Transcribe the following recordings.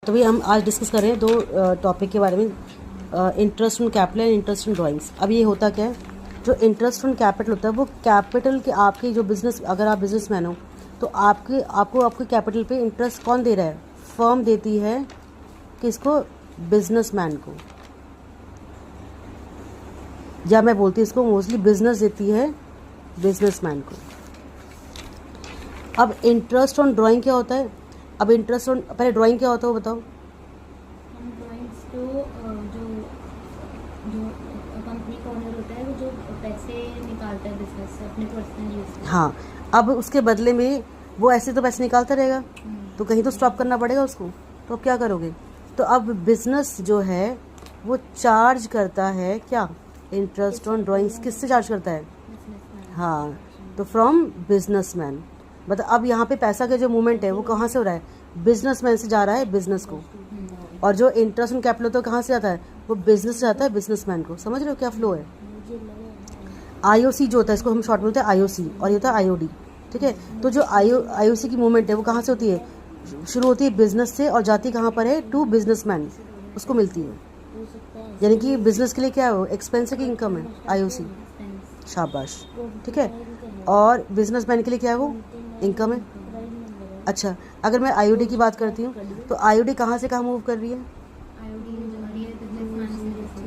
तो भी हम आज डिस्कस कर रहे हैं दो टॉपिक के बारे में, interest on capital and interest on drawings. अब ये होता क्या है, जो इंटरेस्ट ऑन कैपिटल होता है वो कैपिटल के आपके जो बिजनेस, अगर आप बिजनेसमैन हो तो आपके कैपिटल पे इंटरेस्ट कौन दे रहा है? फर्म देती है किसको? बिजनेसमैन को। या मैं बोलती हूँ इसको मोस्टली बिजनेस देती है बिजनेसमैन को। अब इंटरेस्ट ऑन ड्राइंग क्या होता है? अब इंटरेस्ट ऑन, पहले ड्राइंग क्या होता है वो बताओ। हम ड्राइंग्स जो जो जो कंपनी का ओनर होता है वो जो पैसे निकालता है बिजनेस से अपने पर्सनल यूज के। हाँ, अब उसके बदले में वो ऐसे तो पैसे निकालता रहेगा, तो कहीं तो स्टॉप करना पड़ेगा उसको। तो अब क्या करोगे? तो अब बिजनेस जो है वो चार्ज करता है क्या? इंटरेस्ट ऑन ड्राइंग्स किससे चार्ज करता है? बिजनेसमैन। हाँ, तो फ्रॉम बिजनेसमैन। मतलब अब यहाँ पे पैसा का जो मूवमेंट है वो कहाँ से हो रहा है? बिजनेसमैन से जा रहा है बिजनेस को। और जो इंटरेस्ट ऑन कैपिटल तो कहाँ से जाता है? वो बिजनेस से जाता है बिजनेसमैन को। समझ रहे हो क्या फ्लो है? आईओसी जो होता है, इसको हम शॉर्ट में बोलते हैं आईओसी, और ये होता है आईओडी। ठीक है, तो जो आईओसी की मूवमेंट है वो कहाँ से होती है? शुरू होती है बिजनेस से और जाती कहाँ पर है? टू बिजनेसमैन, उसको मिलती है। यानी कि बिजनेस के लिए क्या है वो? एक्सपेंस है कि इनकम है? आईओसी। शाबाश, ठीक है। और बिजनेसमैन के लिए क्या है वो? इनकम है। अच्छा, अगर मैं आईओडी की बात करती हूँ तो आईओडी कहाँ से कहाँ मूव कर रही है?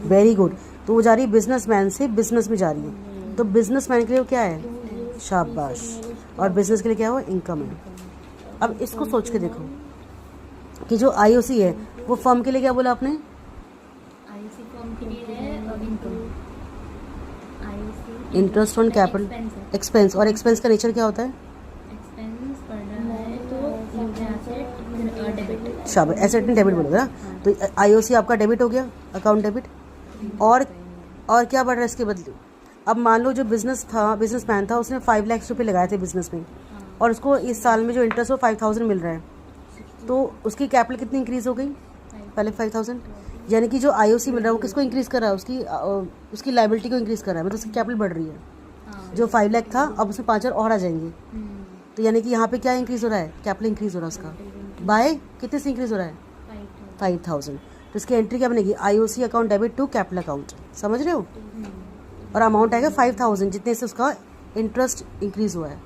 Very good. तो वो जा रही है बिजनेसमैन से बिजनेस में जा रही है। तो बिजनेसमैन के लिए वो क्या है? शाबाश। और बिजनेस के लिए क्या है वो? इनकम है। अब इसको सोच के देखो कि जो आईओसी है वो फर्म के लिए क्या बोला आपने? आईओसी फर्म के लिए है income. IOC interest on capital, expense. और एक्सपेंस का नेचर क्या होता है? एक्सपेंस पड़ रहा है तो एसेट डेबिट। शाबाश, एसेट में डेबिट बोलोगे ना। तो आईओसी आपका डेबिट हो गया, अकाउंट डेबिट। और क्या बढ़ रहा है इसके बदले? अब मान लो जो बिजनेसमैन था उसने 5 लाख रुपये लगाए थे बिजनेस में, और उसको इस साल में जो इंटरेस्ट हो 5000 मिल रहा है, तो उसकी कैपिटल कितनी इंक्रीज़ हो गई? पहले 5000। यानी कि जो आईओसी मिल रहा है वो किसको इंक्रीज़ कर रहा है? उसकी लाइबिलिटी को इंक्रीज़ कर रहा है, मतलब उसकी कैपिटल बढ़ रही है। जो 5 लाख था अब उसमें 5000 और आ जाएंगे। तो यानी कि यहाँ पे क्या इंक्रीज़ हो रहा है? कैपिटल इंक्रीज़ हो रहा है उसका। बाय कितने से इंक्रीज़ हो रहा है? 5000। तो इसकी एंट्री क्या बनेगी? IOC account debit to capital account. समझ रहे हो? और अमाउंट आएगा 5000, जितने से उसका इंटरेस्ट इंक्रीज़ हुआ है।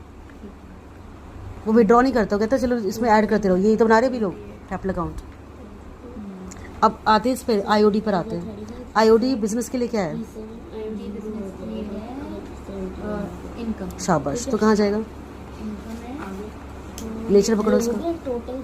वो विड्रॉ नहीं करता, कहता चलो इसमें ऐड करते रहो, यही तो बना रहे भी लोग कैपिटल अकाउंट। अब आते हैं इस पर, आईओडी पर आते हैं। आईओडी बिजनेस के लिए क्या है? आईओडी बिजनेस के लिए है इनकम। शाबाश, तो कहाँ जाएगा? इनकम है नेचर पकड़ो उसका। टोटल